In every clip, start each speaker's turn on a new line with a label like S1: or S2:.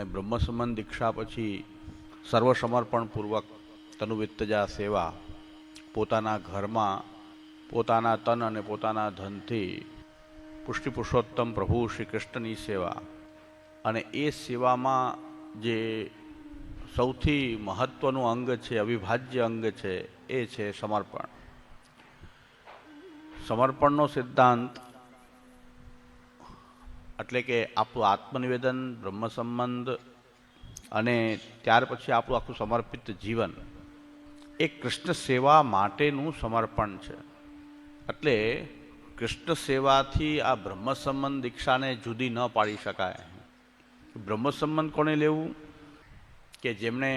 S1: અને બ્રહ્મસંબંધ દીક્ષા પછી સર્વસમર્પણપૂર્વક તનુવિત્તજા સેવા, પોતાના ઘરમાં પોતાના તન અને પોતાના ધનથી પુષ્ટિ પુરુષોત્તમ પ્રભુ શ્રી કૃષ્ણની સેવા, અને એ સેવામાં જે સૌથી મહત્વનું અંગ છે, અવિભાજ્ય અંગ છે, એ છે સમર્પણ. સમર્પણનો સિદ્ધાંત એટલે કે આપણું આત્મનિવેદન, બ્રહ્મ સંબંધ અને ત્યાર પછી આપણું આખું સમર્પિત જીવન એ કૃષ્ણ સેવા માટેનું સમર્પણ છે. એટલે કૃષ્ણ સેવાથી આ બ્રહ્મ સંબંધ દીક્ષાને જુદી ન પાડી શકાય. બ્રહ્મ સંબંધ કોને લેવું? કે જેમને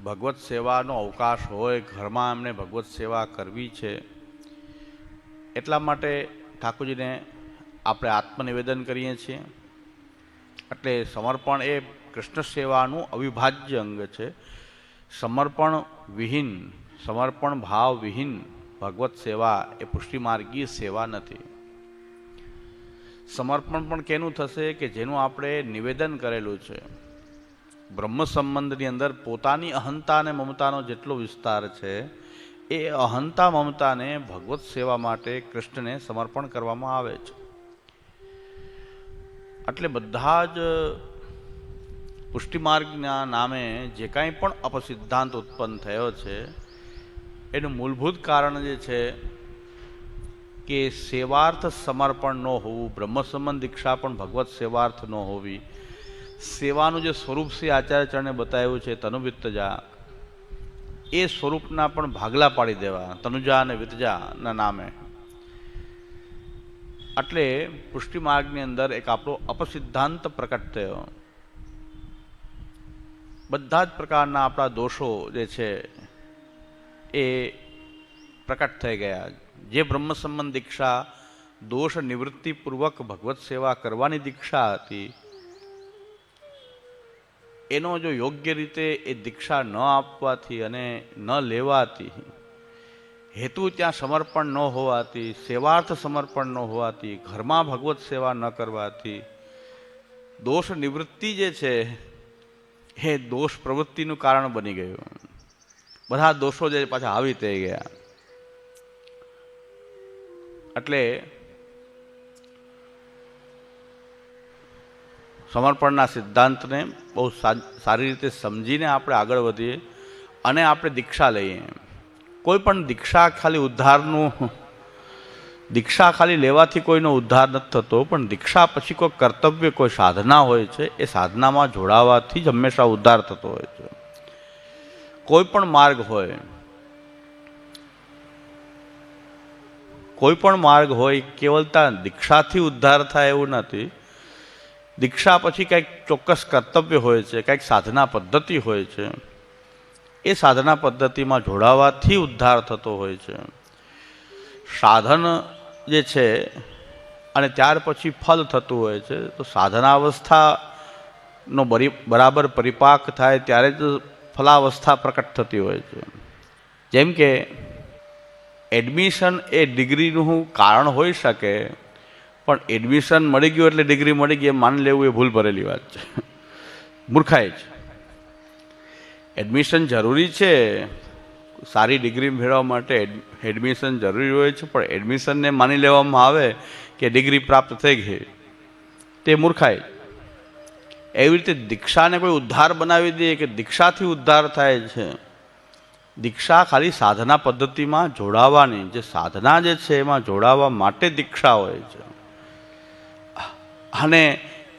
S1: ભગવત સેવાનો અવકાશ હોય, ઘરમાં એમને ભગવત સેવા કરવી છે, એટલા માટે ઠાકોરજીને આપણે આત્મનિવેદન કરીએ છીએ. એટલે સમર્પણ એ કૃષ્ણ સેવાનું અવિભાજ્ય અંગ છે. સમર્પણ વિહીન, સમર્પણ ભાવ વિહીન ભગવત સેવા એ પુષ્ટિમાર્ગીય સેવા નથી. સમર્પણ પણ કેનું થશે? કે જેનું આપણે નિવેદન કરેલું છે. બ્રહ્મ સંબંધની અંદર પોતાની અહંતા અને મમતાનો જેટલો વિસ્તાર છે, એ અહંતા મમતાને ભગવત સેવા માટે કૃષ્ણને સમર્પણ કરવામાં આવે છે. એટલે બધા જ પુષ્ટિમાર્ગના નામે જે કાંઈ પણ અપસિદ્ધાંત ઉત્પન્ન થયો છે, એનું મૂળભૂત કારણ જે છે કે સેવાર્થ સમર્પણ ન હોવું. બ્રહ્મ સંબંધ દીક્ષા પણ ભગવત સેવાર્થ ન હોવી. સેવાનું જે સ્વરૂપ શ્રી આચાર્યચરણે બતાવ્યું છે તનુવિત્તજા, એ સ્વરૂપના પણ ભાગલા પાડી દેવા તનુજા અને વિત્તજાના નામે. એટલે પુષ્ટિમાર્ગની અંદર એક આપણો અપસિદ્ધાંત પ્રકટ થયો. બધા જ પ્રકારના આપણા દોષો જે છે એ પ્રકટ થઈ ગયા. જે બ્રહ્મ સંબંધ દીક્ષા દોષ નિવૃત્તિપૂર્વક ભગવત સેવા કરવાની દીક્ષા હતી, એનો જો યોગ્ય રીતે એ દીક્ષા ન આપવાથી અને ન લેવાથી, હેતુ ત્યાં સમર્પણ ન હોવાથી, સેવાર્થ સમર્પણ ન હોવાથી, ઘરમાં ભગવત સેવા ન કરવાથી દોષ નિવૃત્તિ જે છે એ દોષ પ્રવૃત્તિનું કારણ બની ગયું. બધા દોષો જે પાછા હાવી થઈ ગયા. એટલે સમર્પણના સિદ્ધાંતને બહુ સારી રીતે સમજીને આપણે આગળ વધીએ અને આપણે દીક્ષા લઈએ. કોઈ પણ દીક્ષા ખાલી ઉદ્ધારનું, દીક્ષા ખાલી લેવાથી કોઈનો ઉદ્ધાર નથી થતો, પણ દીક્ષા પછી કોઈ કર્તવ્ય, કોઈ સાધના હોય છે, એ સાધનામાં જોડાવાથી જ હંમેશા ઉદ્ધાર થતો હોય છે. કોઈ પણ માર્ગ હોય, કોઈ પણ માર્ગ હોય, કેવલતા દીક્ષાથી ઉદ્ધાર થાય એવું નથી. દીક્ષા પછી કંઈક ચોક્કસ કર્તવ્ય હોય છે, કંઈક સાધના પદ્ધતિ હોય છે, એ સાધના પદ્ધતિમાં જોડાવાથી ઉદ્ધાર થતો હોય છે. સાધન જે છે અને ત્યાર પછી ફલ થતું હોય છે. તો સાધનાવસ્થાનો બરાબર પરિપાક થાય ત્યારે જ ફલાવસ્થા પ્રકટ થતી હોય છે. જેમ કે એડમિશન એ ડિગ્રીનું કારણ હોઈ શકે, પણ એડમિશન મળી ગયું એટલે ડિગ્રી મળી ગઈ એમ માની લેવું એ ભૂલ ભરેલી વાત છે, મૂર્ખાઈ છે. એડમિશન જરૂરી છે, સારી ડિગ્રી મેળવવા માટે એડમિશન જરૂરી હોય છે, પણ એડમિશનને માની લેવામાં આવે કે ડિગ્રી પ્રાપ્ત થઈ ગઈ, તે મૂર્ખાઈ. એવી રીતે દીક્ષાને કોઈ ઉદ્ધાર બનાવી દે કે દીક્ષાથી ઉદ્ધાર થાય છે. દીક્ષા ખાલી સાધના પદ્ધતિમાં જોડાવાની, જે સાધના જે છે એમાં જોડાવા માટે દીક્ષા હોય છે. અને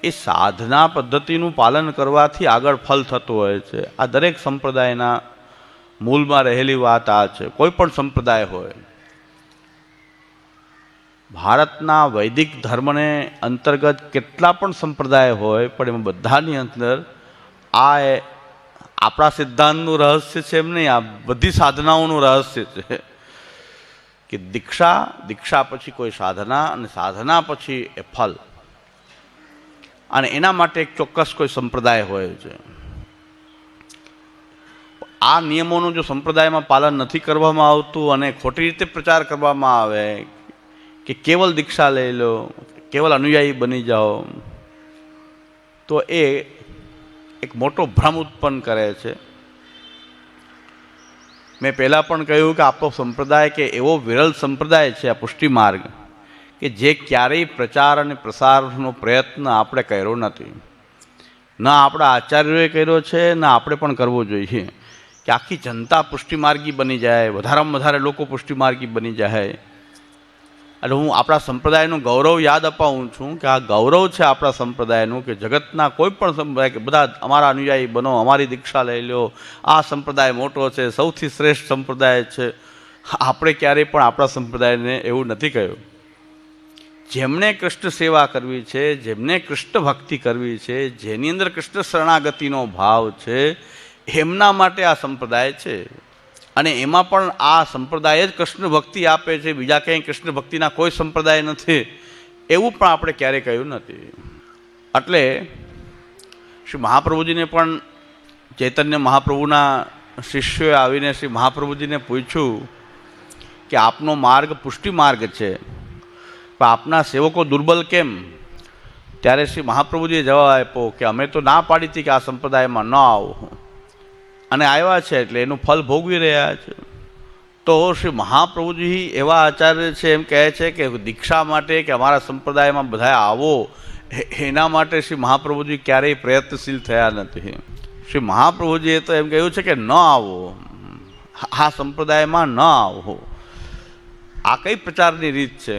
S1: એ સાધના પદ્ધતિનું પાલન કરવાથી આગળ ફલ થતું હોય છે. આ દરેક સંપ્રદાયના મૂળમાં રહેલી વાત આ છે. કોઈ પણ સંપ્રદાય હોય, ભારતના વૈદિક ધર્મને અંતર્ગત કેટલા પણ સંપ્રદાય હોય, પણ એમાં બધાની અંદર આ આપણા સિદ્ધાંતનું રહસ્ય છે એમ નહીં, આ બધી સાધનાઓનું રહસ્ય છે કે દીક્ષા, દીક્ષા પછી કોઈ સાધના, અને સાધના પછી એ ફલ. અને એના માટે એક ચોક્કસ કોઈ સંપ્રદાય હોય છે. આ નિયમોનું જો સંપ્રદાયમાં પાલન નથી કરવામાં આવતું અને ખોટી રીતે પ્રચાર કરવામાં આવે કે કેવલ દીક્ષા લઈ લો, કેવલ અનુયાયી બની જાઓ, તો એ એક મોટો ભ્રમ ઉત્પન્ન કરે છે. મેં પહેલાં પણ કહ્યું કે આપણો સંપ્રદાય કે એવો વિરલ સંપ્રદાય છે આ પુષ્ટિ માર્ગ કે જે ક્યારેય પ્રચાર અને પ્રસારનો પ્રયત્ન આપણે કર્યો નથી. ન આપણા આચાર્યોએ કર્યો છે, ન આપણે પણ કરવો જોઈએ કે આખી જનતા પુષ્ટિમાર્ગી બની જાય, વધારેમાં વધારે લોકો પુષ્ટિમાર્ગી બની જાય. એટલે હું આપણા સંપ્રદાયનું ગૌરવ યાદ અપાવું છું કે આ ગૌરવ છે આપણા સંપ્રદાયનું કે જગતના કોઈ પણ સંપ્રદાય કે બધા અમારા અનુયાયી બનો, અમારી દીક્ષા લઈ લો, આ સંપ્રદાય મોટો છે, સૌથી શ્રેષ્ઠ સંપ્રદાય છે. આપણે ક્યારેય પણ આપણા સંપ્રદાયને એવું નથી કહ્યું. જેમણે કૃષ્ણ સેવા કરવી છે, જેમને કૃષ્ણ ભક્તિ કરવી છે, જેની અંદર કૃષ્ણ શરણાગતિનો ભાવ છે, એમના માટે આ સંપ્રદાય છે. અને એમાં પણ આ સંપ્રદાય જ કૃષ્ણ ભક્તિ આપે છે, બીજા કંઈ કૃષ્ણ ભક્તિના કોઈ સંપ્રદાય નથી, એવું પણ આપણે ક્યારેય કહ્યું નથી. એટલે શ્રી મહાપ્રભુજીને પણ ચૈતન્ય મહાપ્રભુના શિષ્યોએ આવીને શ્રી મહાપ્રભુજીને પૂછ્યું કે આપનો માર્ગ પુષ્ટિ માર્ગ છે, પણ આપના સેવકો દુર્બલ કેમ? ત્યારે શ્રી મહાપ્રભુજીએ જવાબ આપ્યો કે અમે તો ના પાડી હતી કે આ સંપ્રદાયમાં ન આવો, અને આવ્યા છે એટલે એનું ફલ ભોગવી રહ્યા છે. તો શ્રી મહાપ્રભુજી એવા આચાર્ય છે, એમ કહે છે કે દીક્ષા માટે કે અમારા સંપ્રદાયમાં બધા આવો, એના માટે શ્રી મહાપ્રભુજી ક્યારેય પ્રયત્નશીલ થયા નથી. શ્રી મહાપ્રભુજીએ તો એમ કહ્યું છે કે ન આવો, આ સંપ્રદાયમાં ન આવો. આ કઈ પ્રચારની રીત છે?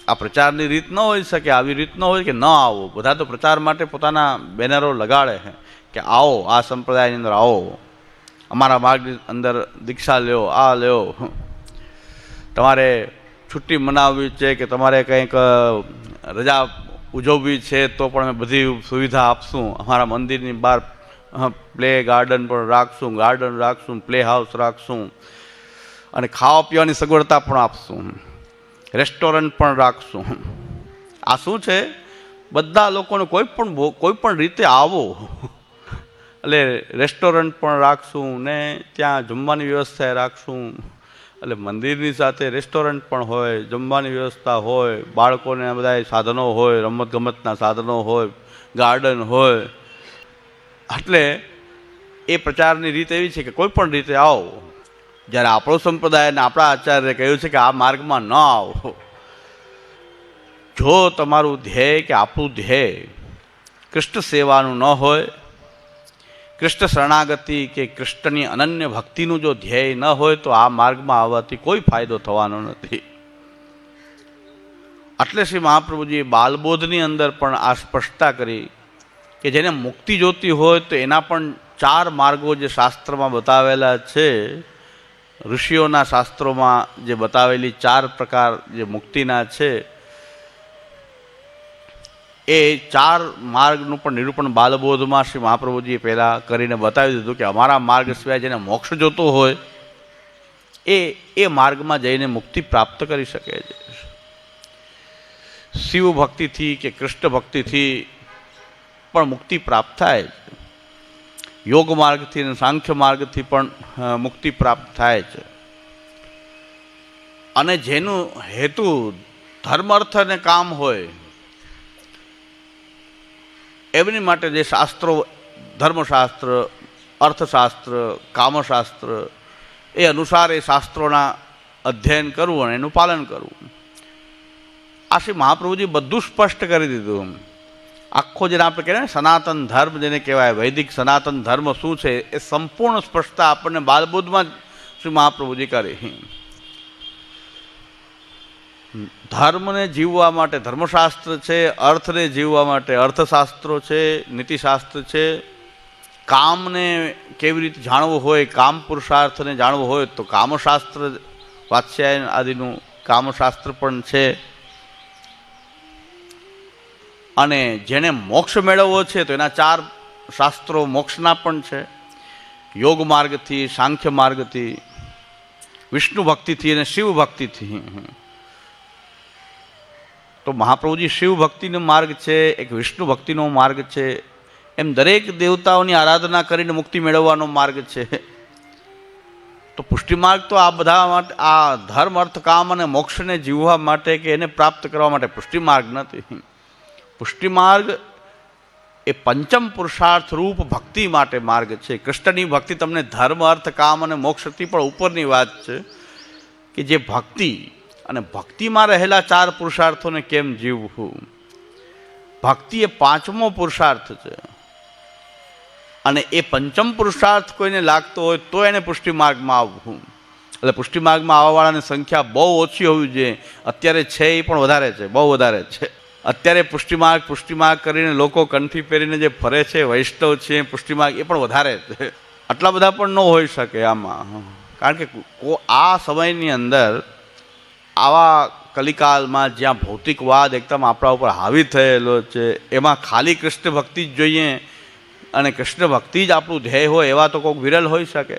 S1: આ પ્રચારની રીત ન હોઈ શકે, આવી રીત ન હોય કે ન આવો. બધા તો પ્રચાર માટે પોતાના બેનરો લગાડે છે કે આવો, આ સંપ્રદાયની અંદર આવો, અમારા માર્ગની અંદર દીક્ષા લ્યો, આ લ્યો, તમારે છુટ્ટી મનાવવી છે કે તમારે કંઈક રજા ઉજવવી છે તો પણ અમે બધી સુવિધા આપશું. અમારા મંદિરની બહાર પ્લે ગાર્ડન પણ રાખશું, પ્લે હાઉસ રાખશું, અને ખાવા પીવાની સગવડતા પણ આપશું, રેસ્ટોરન્ટ પણ રાખશું. આ શું છે? બધા લોકોને કોઈ પણ રીતે આવો, એટલે રેસ્ટોરન્ટ પણ રાખશું ને ત્યાં જમવાની વ્યવસ્થા રાખશું. એટલે મંદિરની સાથે રેસ્ટોરન્ટ પણ હોય, જમવાની વ્યવસ્થા હોય, બાળકોને બધા સાધનો હોય, રમતગમતના સાધનો હોય, ગાર્ડન હોય. એટલે એ પ્રચારની રીત એવી છે કે કોઈ પણ રીતે આવો. જ્યારે આપણો સંપ્રદાય અને આપણા આચાર્ય કહ્યું છે કે આ માર્ગમાં ન આવો. જો તમારું ધ્યેય કે આપણું ધ્યેય કૃષ્ણ સેવાનું ન હોય, કૃષ્ણ શરણાગતિ કે કૃષ્ણની અનન્ય ભક્તિનું જો ધ્યેય ન હોય, તો આ માર્ગમાં આવવાથી કોઈ ફાયદો થવાનો નથી. એટલે શ્રી મહાપ્રભુજીએ બાલબોધની અંદર પણ આ સ્પષ્ટતા કરી કે જેને મુક્તિ જોતી હોય તો એના પણ 4 માર્ગો જે શાસ્ત્રમાં બતાવેલા છે, ઋષિઓના શાસ્ત્રોમાં જે બતાવેલી 4 પ્રકાર જે મુક્તિના છે, એ 4 માર્ગનું પણ નિરૂપણ બાલબોધમાં શ્રી મહાપ્રભુજીએ પહેલાં કરીને બતાવી દીધું કે અમારા માર્ગ સિવાય જેને મોક્ષ જોતો હોય એ માર્ગમાં જઈને મુક્તિ પ્રાપ્ત કરી શકે છે. શિવ ભક્તિથી કે કૃષ્ણ ભક્તિથી પણ મુક્તિ પ્રાપ્ત થાય છે. યોગ માર્ગથી અને સાંખ્ય માર્ગથી પણ મુક્તિ પ્રાપ્ત થાય છે. અને જેનું હેતુ ધર્મ, અર્થ અને કામ હોય, એમની માટે જે શાસ્ત્રો, ધર્મશાસ્ત્ર, અર્થશાસ્ત્ર, કામશાસ્ત્ર, એ અનુસાર એ શાસ્ત્રોના અધ્યયન કરવું અને એનું પાલન કરવું. આ શ્રી મહાપ્રભુજી બધું સ્પષ્ટ કરી દીધું. આખો જેને આપણે કહેવાય ને સનાતન ધર્મ જેને કહેવાય, વૈદિક સનાતન ધર્મ શું છે એ સંપૂર્ણ સ્પષ્ટતા આપણને બાલબોધમાં જ શ્રી મહાપ્રભુજી કરી. ધર્મને જીવવા માટે ધર્મશાસ્ત્ર છે, અર્થને જીવવા માટે અર્થશાસ્ત્રો છે, નીતિશાસ્ત્ર છે. કામને કેવી રીતે જાણવું હોય, કામ પુરુષાર્થને જાણવું હોય તો કામશાસ્ત્ર, વાત્સ્યાયન આદિનું કામશાસ્ત્ર પણ છે. અને જેને મોક્ષ મેળવવો છે તો એના 4 શાસ્ત્રો મોક્ષના પણ છે. યોગ માર્ગથી, સાંખ્ય માર્ગથી, વિષ્ણુ ભક્તિથી અને શિવ ભક્તિથી. તો મહાપ્રભુજી શિવ ભક્તિનો માર્ગ છે, એક વિષ્ણુ ભક્તિનો માર્ગ છે. એમ દરેક દેવતાઓની આરાધના કરીને મુક્તિ મેળવવાનો માર્ગ છે. તો પુષ્ટિ માર્ગ તો આ બધા માટે, આ ધર્મ, અર્થ, કામ અને મોક્ષને જીવવા માટે કે એને પ્રાપ્ત કરવા માટે પુષ્ટિ માર્ગ નથી. પુષ્ટિ માર્ગ એ પંચમ પુરુષાર્થ રૂપ ભક્તિ માટે માર્ગ છે. કૃષ્ણની ભક્તિ તમને ધર્મ, અર્થ, કામ અને મોક્ષથી પણ ઉપરની વાત છે કે જે ભક્તિ અને ભક્તિમાં રહેલા 4 પુરુષાર્થોને કેમ જીવવું. ભક્તિ એ 5મો પુરુષાર્થ છે અને એ પંચમ પુરુષાર્થ કોઈને લાગતો હોય તો એને પુષ્ટિ માર્ગમાં આવવું. એટલે પુષ્ટિ માર્ગમાં આવવાવાળાની સંખ્યા બહુ ઓછી હોવી જોઈએ. અત્યારે છે એ પણ વધારે છે, બહુ વધારે છે. અત્યારે પુષ્ટિમાર્ગ કરીને લોકો કંઠી પહેરીને જે ફરે છે, વૈષ્ણવ છે, પુષ્ટિમાર્ગ એ પણ વધારે છે. આટલા બધા પણ ન હોઈ શકે આમાં, કારણ કે આ સમયની અંદર આવા કલિકાલમાં જ્યાં ભૌતિકવાદ એકદમ આપણા ઉપર હાવી થયેલો છે, એમાં ખાલી કૃષ્ણ ભક્તિ જ જોઈએ અને કૃષ્ણ ભક્તિ જ આપણું ધ્યેય હોય એવા તો કોઈક વિરલ હોઈ શકે.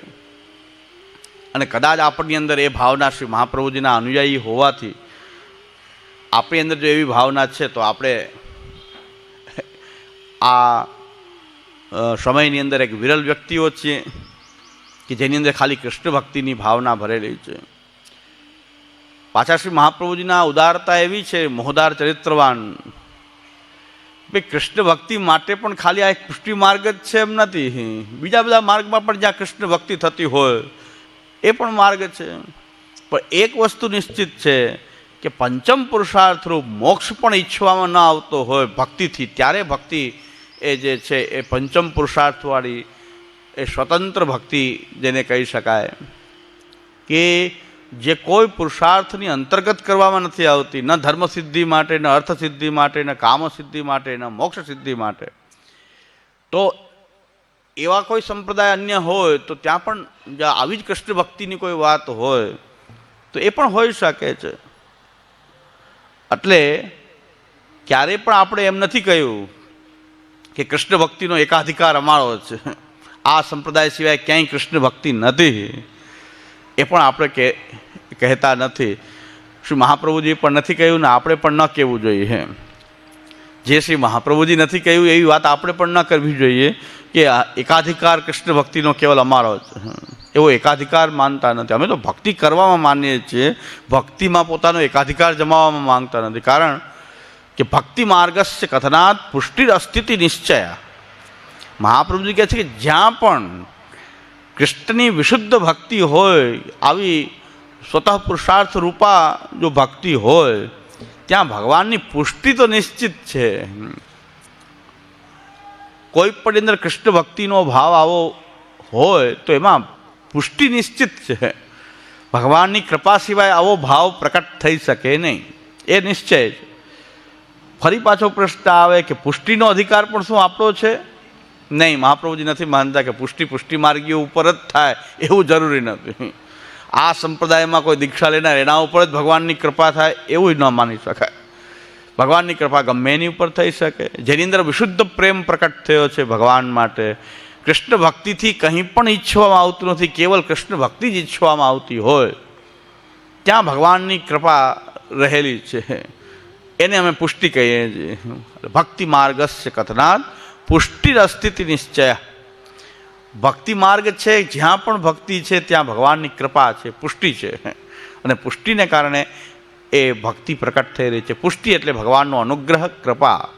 S1: અને કદાચ આપણી અંદર એ ભાવના શ્રી મહાપ્રભુજીના અનુયાયી હોવાથી આપણી અંદર જો એવી ભાવના છે તો આપણે આ સમયની અંદર એક વિરલ વ્યક્તિઓ છીએ કે જેની અંદર ખાલી કૃષ્ણ ભક્તિની ભાવના ભરેલી છે. પાછા શ્રી મહાપ્રભુજીના ઉદારતા એવી છે, મોહદાર ચરિત્રવાન. ભાઈ કૃષ્ણ ભક્તિ માટે પણ ખાલી આ એક પુષ્ટિ માર્ગ જ છે એમ નથી. બીજા બધા માર્ગમાં પણ જ્યાં કૃષ્ણ ભક્તિ થતી હોય એ પણ માર્ગ છે. પણ એક વસ્તુ નિશ્ચિત છે કે પંચમ પુરુષાર્થ રૂપ મોક્ષ પણ ઈચ્છવામાં ન આવતો હોય ભક્તિથી, ત્યારે ભક્તિ એ જે છે એ પંચમ પુરુષાર્થવાળી એ સ્વતંત્ર ભક્તિ જેને કહી શકાય કે જે કોઈ પુરુષાર્થની અંતર્ગત કરવામાં નથી આવતી, ન ધર્મ સિદ્ધિ માટે, ન અર્થ સિદ્ધિ માટે, ન કામ સિદ્ધિ માટે, ન મોક્ષ સિદ્ધિ માટે. તો એવા કોઈ સંપ્રદાય અન્ય હોય તો ત્યાં પણ આવી જ કૃષ્ણ ભક્તિની કોઈ વાત હોય તો એ પણ હોઈ શકે છે. એટલે ક્યારેય પણ આપણે એમ નથી કહ્યું કે કૃષ્ણ ભક્તિનો એકાધિકાર અમારો છે, આ સંપ્રદાય સિવાય ક્યાંય કૃષ્ણ ભક્તિ નથી, એ પણ આપણે કહેતા નથી. શ્રી મહાપ્રભુજી પણ નથી કહ્યું ને આપણે પણ ન કહેવું જોઈએ. જે શ્રી મહાપ્રભુજી નથી કહ્યું એવી વાત આપણે પણ ન કરવી જોઈએ કે એકાધિકાર કૃષ્ણ ભક્તિનો કેવલ અમારો છે. એવો એકાધિકાર માનતા નથી. અમે તો ભક્તિ કરવામાં માનીએ છીએ, ભક્તિમાં પોતાનો એકાધિકાર જમાવવામાં માંગતા નથી. કારણ કે ભક્તિ માર્ગસ્ય કથનાત પુષ્ટિ અસ્થિતિ નિશ્ચય. મહાપ્રભુજી કહે છે કે જ્યાં પણ કૃષ્ણની વિશુદ્ધ ભક્તિ હોય, આવી સ્વતઃ પુરુષાર્થ રૂપા જો ભક્તિ હોય, ત્યાં ભગવાનની પુષ્ટિ તો નિશ્ચિત છે. કોઈ પણ અંદર કૃષ્ણ ભક્તિનો ભાવ આવો હોય તો એમાં પુષ્ટિ નિશ્ચિત છે. ભગવાનની કૃપા સિવાય આવો ભાવ પ્રકટ થઈ શકે નહીં, એ નિશ્ચય છે. ફરી પાછો પ્રશ્ન આવે કે પુષ્ટિનો અધિકાર પણ શું આપણો છે? નહીં, મહાપ્રભુજી નથી માનતા કે પુષ્ટિ માર્ગીઓ ઉપર જ થાય એવું જરૂરી નથી. આ સંપ્રદાયમાં કોઈ દીક્ષા લેનાર એના ઉપર જ ભગવાનની કૃપા થાય એવું ન માની શકાય. ભગવાનની કૃપા ગમે એની ઉપર થઈ શકે. જેની અંદર વિશુદ્ધ પ્રેમ પ્રકટ થયો છે ભગવાન માટે, કૃષ્ણ ભક્તિથી કંઈ પણ ઈચ્છવામાં આવતું નથી, કેવલ કૃષ્ણ ભક્તિ જ ઈચ્છવામાં આવતી હોય, ત્યાં ભગવાનની કૃપા રહેલી છે. એને અમે પુષ્ટિ કહીએ છીએ. ભક્તિ માર્ગસ્ય કથનાત પુષ્ટિ અસ્થિતિ નિશ્ચય. ભક્તિ માર્ગ છે, જ્યાં પણ ભક્તિ છે ત્યાં ભગવાનની કૃપા છે, પુષ્ટિ છે. અને પુષ્ટિને કારણે એ ભક્તિ પ્રકટ થઈ રહી છે. પુષ્ટિ એટલે ભગવાનનો અનુગ્રહ, કૃપા,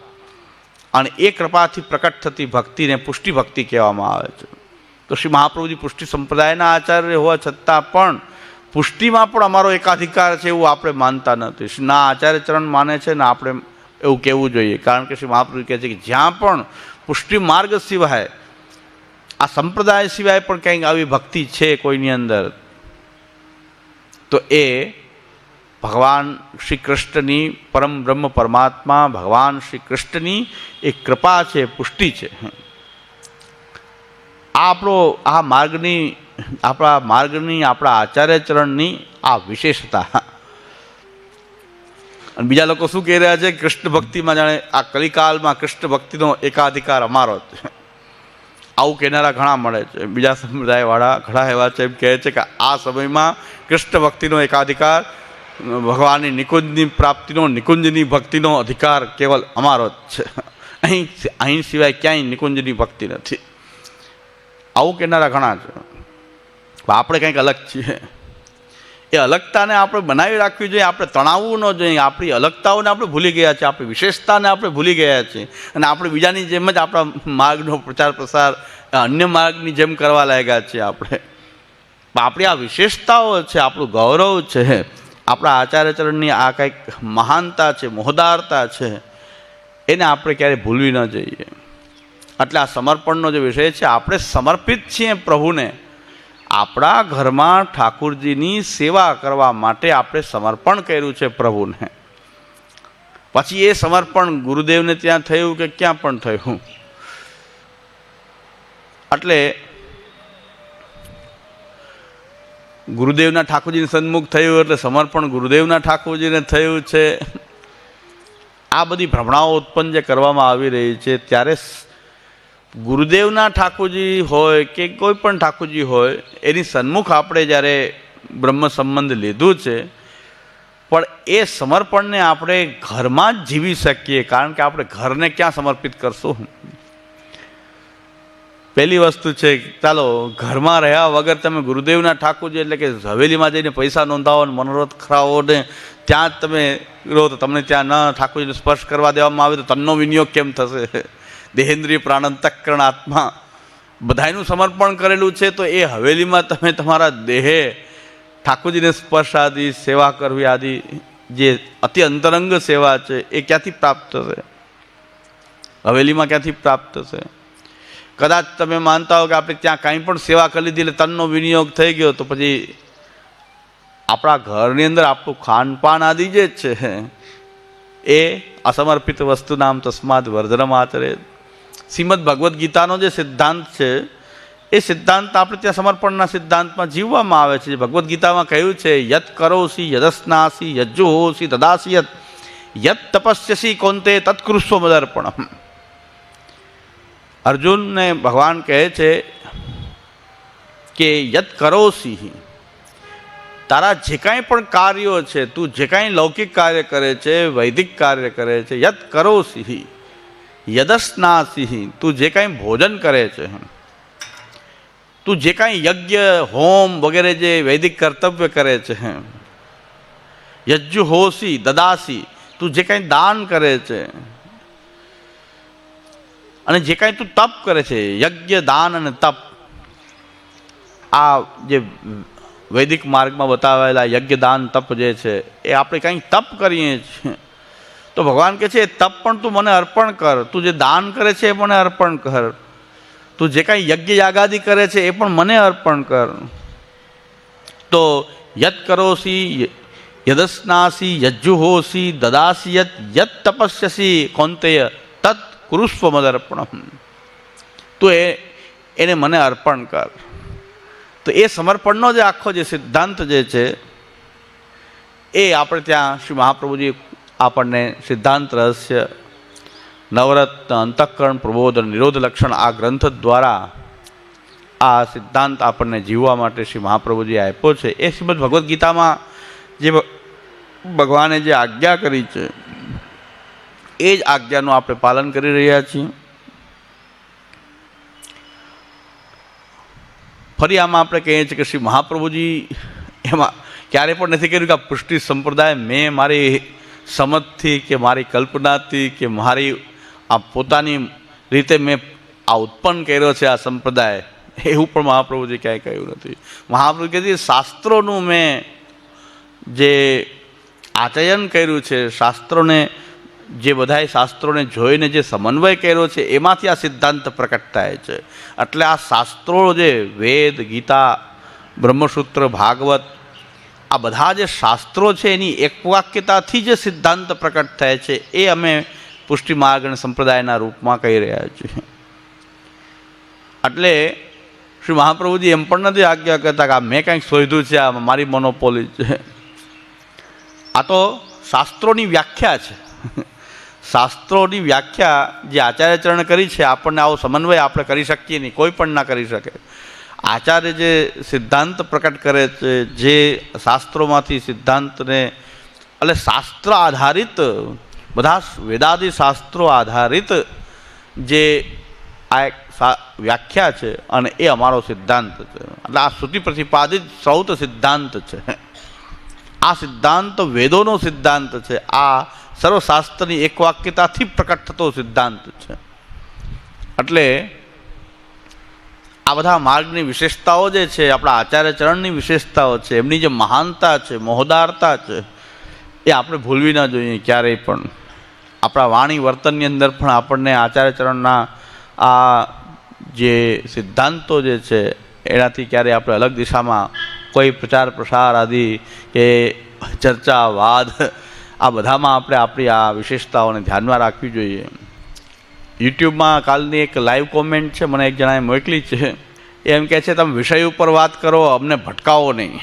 S1: અને એ કૃપાથી પ્રકટ થતી ભક્તિને પુષ્ટિ ભક્તિ કહેવામાં આવે છે. તો શ્રી મહાપ્રભુજી પુષ્ટિ સંપ્રદાયના આચાર્ય હોવા છતાં પણ પુષ્ટિમાં પણ અમારો એકાધિકાર છે એવું આપણે માનતા નથી. ના આચાર્ય ચરણ માને છે ને આપણે એવું કહેવું જોઈએ. કારણ કે શ્રી મહાપ્રભુ કહે છે કે જ્યાં પણ પુષ્ટિ માર્ગ સિવાય, આ સંપ્રદાય સિવાય પણ કંઈક આવી ભક્તિ છે કોઈની અંદર, તો એ ભગવાન શ્રી કૃષ્ણની, પરમ બ્રહ્મ પરમાત્મા ભગવાન શ્રી કૃષ્ણની એક કૃપા છે, પુષ્ટિ છે. આપણા માર્ગની આપણા આચાર્ય ચરણની આ વિશેષતા. અને બીજા લોકો શું કહી રહ્યા છે? કૃષ્ણ ભક્તિમાં જાણે આ કલિકાલમાં કૃષ્ણ ભક્તિનો એકાધિકાર અમારો છે. આવું કહેનારા ઘણા મળે છે. બીજા સંપ્રદાયવાળા ઘણા એવા છે, એમ કહે છે કે આ સમયમાં કૃષ્ણ ભક્તિનો એકાધિકાર, ભગવાનની નિકુંજની પ્રાપ્તિનો, નિકુંજની ભક્તિનો અધિકાર કેવલ અમારો જ છે. અહીં સિવાય ક્યાંય નિકુંજની ભક્તિ નથી. આવું કહેનારા ઘણા છે. આપણે કંઈક અલગ છીએ. એ અલગતાને આપણે બનાવી રાખવી જોઈએ, આપણે તણાવવું ન જોઈએ. આપણી અલગતાઓને આપણે ભૂલી ગયા છીએ, આપણી વિશેષતાને આપણે ભૂલી ગયા છીએ અને આપણે બીજાની જેમ જ આપણા માર્ગનો પ્રચાર પ્રસાર અન્ય માર્ગની જેમ કરવા લાગ્યા છીએ. આપણી આ વિશેષતાઓ છે, આપણું ગૌરવ છે, આપણા આચાર્યચરણની આ કંઈક મહાનતા છે, મોહદારતા છે, એને આપણે ક્યારેય ભૂલવી ન જોઈએ. એટલે આ સમર્પણનો જે વિષય છે, આપણે સમર્પિત છીએ પ્રભુને. આપણા ઘરમાં ઠાકુરજીની સેવા કરવા માટે આપણે સમર્પણ કર્યું છે પ્રભુને. પછી એ સમર્પણ ગુરુદેવને ત્યાં થયું કે ક્યાં પણ થયું, એટલે ગુરુદેવના ઠાકોરજીને સન્મુખ થયું એટલે સમર્પણ ગુરુદેવના ઠાકોરજીને થયું છે. આ બધી ભ્રમણાઓ ઉત્પન્ન જે કરવામાં આવી રહી છે, ત્યારે ગુરુદેવના ઠાકોરજી હોય કે કોઈ પણ ઠાકોરજી હોય, એની સન્મુખ આપણે જ્યારે બ્રહ્મ સંબંધ લીધું છે, પણ એ સમર્પણને આપણે ઘરમાં જ જીવી શકીએ. કારણ કે આપણે ઘરને ક્યાં સમર્પિત કરશું? પહેલી વસ્તુ છે, ચાલો ઘરમાં રહ્યા વગર તમે ગુરુદેવના ઠાકોરજી એટલે કે હવેલીમાં જઈને પૈસા નોંધાવો ને મનોરથ ખરાવો ને ત્યાં જ તમે રહો, તો તમને ત્યાં ન ઠાકોરજીને સ્પર્શ કરવા દેવામાં આવે તો તનનો વિનિયોગ કેમ થશે? દેહેન્દ્રિય પ્રાણાંતકરણ આત્મા બધાનું સમર્પણ કરેલું છે, તો એ હવેલીમાં તમે તમારા દેહે ઠાકોરજીને સ્પર્શ આદિ સેવા કરવી આદિ જે અતિ અંતરંગ સેવા છે, એ ક્યાંથી પ્રાપ્ત થશે? હવેલીમાં ક્યાંથી પ્રાપ્ત થશે? કદાચ તમે માનતા હો કે આપણે ત્યાં કાંઈ પણ સેવા કરી લીધી એટલે તનનો વિનિયોગ થઈ ગયો, તો પછી આપણા ઘરની અંદર આપણું ખાનપાન આદિ જે છે એ અસમર્પિત વસ્તુ નામ તસ્માદ વર્ધનમ આચરે. શ્રીમદ ભગવદ્ ગીતાનો જે સિદ્ધાંત છે, એ સિદ્ધાંત આપણે ત્યાં સમર્પણના સિદ્ધાંતમાં જીવવામાં આવે છે. ભગવદ્ ગીતામાં કહ્યું છે, યત કરોસી યદસ્નાસી યજ્જુહોસી દદાસી યત તપસ્યસી કોંતે તત્કૃષ્વ મદર્પણમ. અર્જુનને ભગવાન કહે છે કે યત કરોસી, તારા જે કાંઈ પણ કાર્યો છે, તું જે કાંઈ લૌકિક કાર્ય કરે છે, વૈદિક કાર્ય કરે છે, યત કરોસી યદસ્નાસી, તું જે કાંઈ ભોજન કરે છે, તું જે કાંઈ યજ્ઞ હોમ વગેરે જે વૈદિક કર્તવ્ય કરે છે, યજ્જુહોસી દદાસી, તું જે કાંઈ દાન કરે છે, અને જે કાંઈ તું તપ કરે છે, યજ્ઞ દાન અને તપ, આ જે વૈદિક માર્ગમાં બતાવેલા યજ્ઞ દાન તપ જે છે, એ આપણે કંઈક તપ કરીએ છીએ, તો ભગવાન કહે છે એ તપ પણ તું મને અર્પણ કર. તું જે દાન કરે છે એ મને અર્પણ કર. તું જે કાંઈ યજ્ઞ યાગાદિ કરે છે એ પણ મને અર્પણ કર. તો યત કરોસી યદસ્નાસી યજ્જુહોસી દદાસી યત તપસ્યસી કૌંતેય તત્ કુરુષ્વ મદર્પણમ. તું એને મને અર્પણ કર. તો એ સમર્પણનો જે આખો જે સિદ્ધાંત જે છે, એ આપણે ત્યાં શ્રી મહાપ્રભુજી આપણને સિદ્ધાંત રહસ્ય નવરત્ન અંતઃકરણ પ્રબોધન નિરોધ લક્ષણ આ ગ્રંથ દ્વારા આ સિદ્ધાંત આપણને જીવવા માટે શ્રી મહાપ્રભુજી આપ્યો છે. એ શ્રીમદ ભગવદ્ ગીતામાં જે ભગવાને જે આજ્ઞા કરી છે, એ જ આજ્ઞાનું આપણે પાલન કરી રહ્યા છીએ. ફરી આમાં આપણે કહીએ છીએ કે શ્રી મહાપ્રભુજી એમાં ક્યારે પણ નથી કર્યું કે આ પુષ્ટિ સંપ્રદાય મેં મારી સમજથી કે મારી કલ્પનાથી કે મારી આ પોતાની રીતે મેં આ ઉત્પન્ન કર્યો છે આ સંપ્રદાય, એવું પણ મહાપ્રભુજી ક્યાંય કહ્યું નથી. મહાપ્રભુ કહે છે શાસ્ત્રોનું મેં જે આચયન કર્યું છે, શાસ્ત્રોને જે બધાય શાસ્ત્રોને જોઈને જે સમન્વય કર્યો છે, એમાંથી આ સિદ્ધાંત પ્રકટ થાય છે. એટલે આ શાસ્ત્રો જે વેદ, ગીતા, બ્રહ્મસૂત્ર, ભાગવત, આ બધા જે શાસ્ત્રો છે એની એકવાક્યતાથી જે સિદ્ધાંત પ્રકટ થાય છે, એ અમે પુષ્ટિ માર્ગ અને સંપ્રદાયના રૂપમાં કહી રહ્યા છીએ. એટલે શ્રી મહાપ્રભુજી એમ પણ નથી આજ્ઞા કરતા કે આ મેં કંઈક શોધ્યું છે, આ મારી મોનોપોલી છે. આ તો શાસ્ત્રોની વ્યાખ્યા છે. શાસ્ત્રોની વ્યાખ્યા જે આચાર્યચરણ કરી છે, આપણને આવો સમન્વય આપણે કરી શકીએ નહીં, કોઈ પણ ના કરી શકે. આચાર્ય જે સિદ્ધાંત પ્રકટ કરે છે, જે શાસ્ત્રોમાંથી સિદ્ધાંતને, એટલે શાસ્ત્ર આધારિત બધા વેદાદિ શાસ્ત્રો આધારિત જે આ એક વ્યાખ્યા છે, અને એ અમારો સિદ્ધાંત છે. એટલે આ શ્રુતિ પ્રતિપાદિત સૌત સિદ્ધાંત છે. આ સિદ્ધાંત વેદોનો સિદ્ધાંત છે. આ સર્વશાસ્ત્રની એકવાક્યતાથી પ્રકટ થતો સિદ્ધાંત છે. એટલે આ બધા માર્ગની વિશેષતાઓ જે છે, આપણા આચાર્ય ચરણની વિશેષતાઓ છે, એમની જે મહાનતા છે, મોહદારતા છે, એ આપણે ભૂલવી ના જોઈએ ક્યારેય પણ. આપણા વાણી વર્તનની અંદર પણ આપણને આચાર્ય ચરણના આ જે સિદ્ધાંતો જે છે એનાથી ક્યારેય આપણે અલગ દિશામાં કોઈ પ્રચાર પ્રસાર આદિ કે ચર્ચા વાદ આ બધામાં આપણે આપણી આ વિશેષતાઓને ધ્યાનમાં રાખવી જોઈએ. યુટ્યુબમાં કાલની એક લાઈવ કોમેન્ટ છે, મને એક જણાએ મોકલી છે. એમ કહે છે, તમે વિષય ઉપર વાત કરો, અમને ભટકાવો નહીં.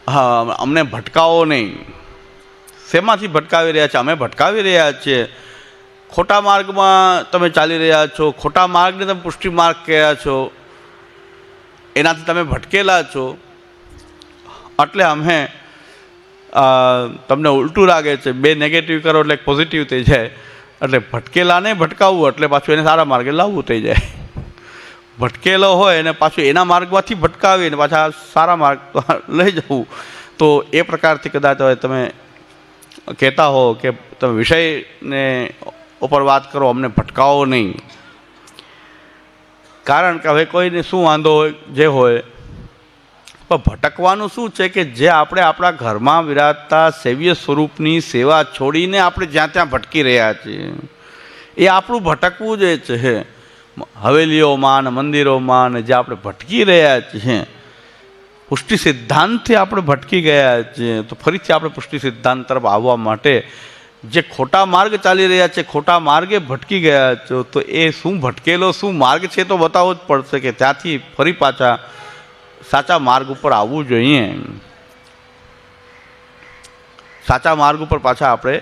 S1: હા, અમને ભટકાવો નહીં. શેમાંથી ભટકાવી રહ્યા છે? અમે ભટકાવી રહ્યા છીએ. ખોટા માર્ગમાં તમે ચાલી રહ્યા છો, ખોટા માર્ગને તમે પુષ્ટિ માર્ગ કહ્યા છો, એનાથી તમે ભટકેલા છો. એટલે અમે તમને ઉલટું લાગે છે, બે નેગેટિવ કરો એટલે પોઝિટિવ થઈ જાય. એટલે ભટકેલાને ભટકાવવું એટલે પાછું એને સારા માર્ગે લાવવું થઈ જાય. ભટકેલો હોય અને પાછું એના માર્ગમાંથી ભટકાવીને પાછા સારા માર્ગ લઈ જવું, તો એ પ્રકારથી કદાચ હવે તમે કહેતા હો કે તમે વિષયને ઉપર વાત કરો, અમને ભટકાવો નહીં. કારણ કે હવે કોઈને શું વાંધો હોય, જે હોય, પણ ભટકવાનું શું છે કે જે આપણે આપણા ઘરમાં વિરાજતા સેવ્ય સ્વરૂપની સેવા છોડીને આપણે જ્યાં ત્યાં ભટકી રહ્યા છીએ, એ આપણું ભટકવું જે છે. હવેલીઓમાં ને મંદિરોમાં ને જે આપણે ભટકી રહ્યા છીએ, પુષ્ટિ સિદ્ધાંતથી આપણે ભટકી ગયા છીએ. તો ફરીથી આપણે પુષ્ટિ સિદ્ધાંત તરફ આવવા માટે જે ખોટા માર્ગ ચાલી રહ્યા છે, ખોટા માર્ગે ભટકી ગયા છો, તો એ શું ભટકેલો શું માર્ગ છે તો બતાવવો જ પડશે કે ત્યાંથી ફરી પાછા સાચા માર્ગ ઉપર આવવું જોઈએ. સાચા માર્ગ ઉપર પાછા આપણે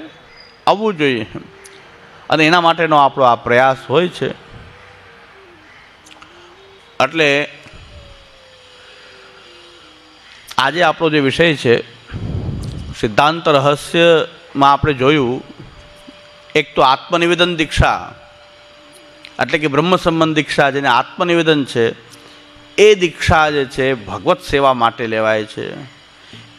S1: આવવું જોઈએ, અને એના માટેનો આપણો આ પ્રયાસ હોય છે. એટલે આજે આપણો જે વિષય છે સિદ્ધાંત રહસ્યમાં આપણે જોયું, એક તો આત્મનિવેદન દીક્ષા, એટલે કે બ્રહ્મ સંબંધ દીક્ષા, જેને આત્મનિવેદન છે, એ દીક્ષા જે છે ભગવત સેવા માટે લેવાય છે.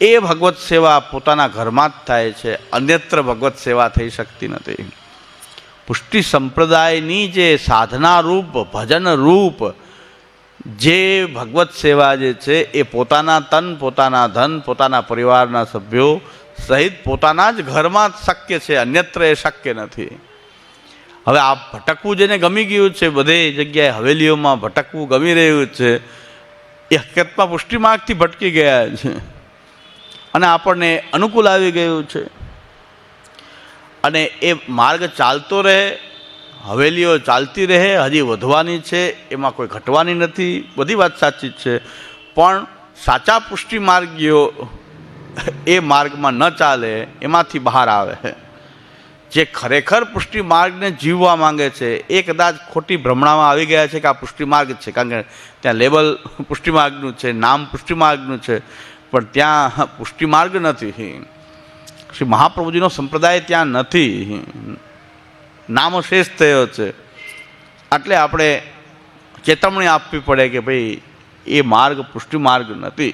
S1: એ ભગવત સેવા પોતાના ઘરમાં જ થાય છે, અન્યત્ર ભગવત સેવા થઈ શકતી નથી. પુષ્ટિ સંપ્રદાયની જે સાધના રૂપ, ભજન રૂપ જે ભગવત સેવા જે છે, એ પોતાના તન, પોતાના ધન, પોતાના પરિવારના સભ્યો સહિત પોતાના જ ઘરમાં જ શક્ય છે, અન્યત્ર એ શક્ય નથી. હવે આ ભટકવું જેને ગમી ગયું છે, બધે જગ્યાએ હવેલીઓમાં ભટકવું ગમી રહ્યું છે, એ હકીકતમાં પુષ્ટિ માર્ગથી ભટકી ગયા છે અને આપણને અનુકૂળ આવી ગયું છે. અને એ માર્ગ ચાલતો રહે, હવેલીઓ ચાલતી રહે, હજી વધવાની છે, એમાં કોઈ ઘટવાની નથી. બધી વાત સાચી જ છે, પણ સાચા પુષ્ટિ માર્ગીઓ એ માર્ગમાં ન ચાલે, એમાંથી બહાર આવે. જે ખરેખર પુષ્ટિ માર્ગને જીવવા માંગે છે, એ કદાચ ખોટી ભ્રમણામાં આવી ગયા છે કે આ પુષ્ટિ માર્ગ છે, કારણ કે ત્યાં લેબલ પુષ્ટિ માર્ગનું છે, નામ પુષ્ટિ માર્ગનું છે, પણ ત્યાં પુષ્ટિ માર્ગ નથી. શ્રી મહાપ્રભુજીનો સંપ્રદાય ત્યાં નથી, નામશેષ થયો છે. એટલે આપણે ચેતવણી આપવી પડે કે ભાઈ એ માર્ગ પુષ્ટિ માર્ગ નથી.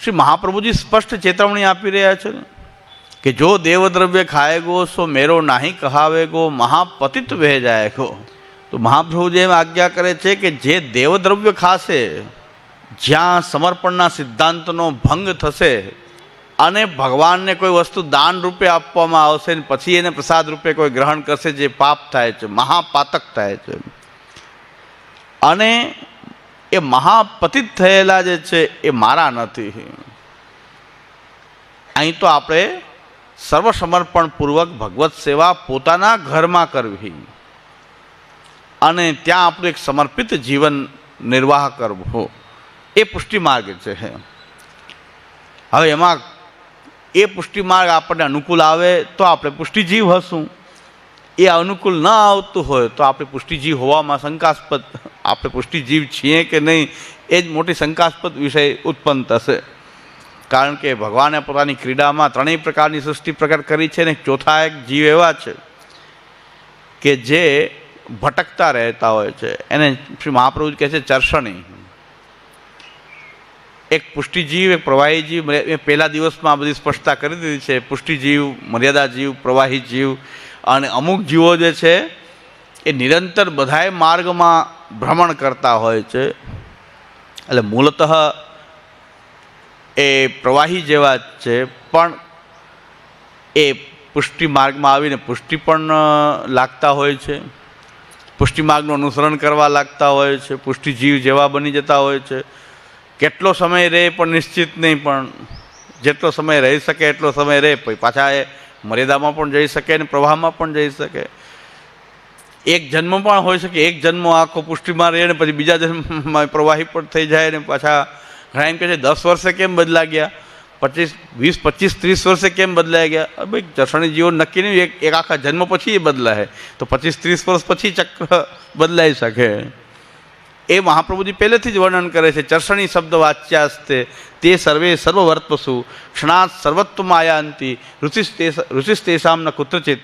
S1: શ્રી મહાપ્રભુજી સ્પષ્ટ ચેતવણી આપી રહ્યા છે કે જો દેવદ્રવ્ય ખાએગો સો મેરો નાહી કહાવેગો, મહાપતિત વહે જાયગો. તો મહાપ્રભુજી એમ આજ્ઞા કરે છે કે જે દેવદ્રવ્ય ખાશે, જ્યાં સમર્પણના સિદ્ધાંતનો ભંગ થશે અને ભગવાનને કોઈ વસ્તુ દાન રૂપે આપવામાં આવશે ને પછી એને પ્રસાદ રૂપે કોઈ ગ્રહણ કરશે, જે પાપ થાય છે, મહાપાતક થાય છે. અને એ મહાપતિત થયેલા જે છે એ મારા નથી. અહીં તો આપણે સર્વસમર્પણપૂર્વક ભગવત સેવા પોતાના ઘરમાં કરવી અને ત્યાં આપણું એક સમર્પિત જીવન નિર્વાહ કરવો, એ પુષ્ટિ માર્ગ છે. હવે એમાં એ પુષ્ટિ માર્ગ આપણને અનુકૂળ આવે તો આપણે પુષ્ટિજીવ હશું, એ અનુકૂળ ન આવતું હોય તો આપણે પુષ્ટિજીવ હોવામાં શંકાસ્પદ, આપણે પુષ્ટિજીવ છીએ કે નહીં એ જ મોટી શંકાસ્પદ વિષય ઉત્પન્ન થશે. કારણ કે ભગવાને પોતાની ક્રીડામાં ત્રણેય પ્રકારની સૃષ્ટિ પ્રકટ કરી છે, ને ચોથા એક જીવ એવા છે કે જે ભટકતા રહેતા હોય છે, એને શ્રી મહાપ્રભુ કહે છે ચર્ષણી. એક પુષ્ટિજીવ, એક પ્રવાહી જીવ. મેં પહેલા દિવસમાં આ બધી સ્પષ્ટતા કરી દીધી છે. પુષ્ટિજીવ, મર્યાદા જીવ, પ્રવાહી જીવ અને અમુક જીવો જે છે એ નિરંતર બધાય માર્ગમાં ભ્રમણ કરતા હોય છે. એટલે મૂળતઃ એ પ્રવાહી જેવા જ છે, પણ એ પુષ્ટિ માર્ગમાં આવીને પુષ્ટિ પણ લાગતા હોય છે, પુષ્ટિ માર્ગનું અનુસરણ કરવા લાગતા હોય છે, પુષ્ટિ જીવ જેવા બની જતા હોય છે. કેટલો સમય રહે પણ નિશ્ચિત નહીં, પણ જેટલો સમય રહી શકે એટલો સમય રહે, પછી પાછા એ મર્યાદામાં પણ જઈ શકે અને પ્રવાહમાં પણ જઈ શકે. એક જન્મ પણ હોઈ શકે, એક જન્મ આખો પુષ્ટિમાં રહે ને પછી બીજા જન્મમાં પ્રવાહી પણ થઈ જાય ને પાછા ઘણા એમ કહે છે 10 વર્ષે કેમ બદલા ગયા, 25, 20, 25, 30 વર્ષે કેમ બદલાઈ ગયા. ભાઈ જસણી જીવન નક્કી નહીં, એક આખા જન્મ પછી એ બદલાય તો 25, 30 વર્ષ પછી ચક્ર બદલાઈ શકે. એ મહાપ્રભુજી પહેલેથી જ વર્ણન કરે છે. ચર્ષણી શબ્દ વાચ્યાસ્તે તે સર્વે સર્વવર્તસુ ક્ષણાત સર્વત્વ માયાંતિ ઋષિસ્તેષામ ન કુત્રચિત.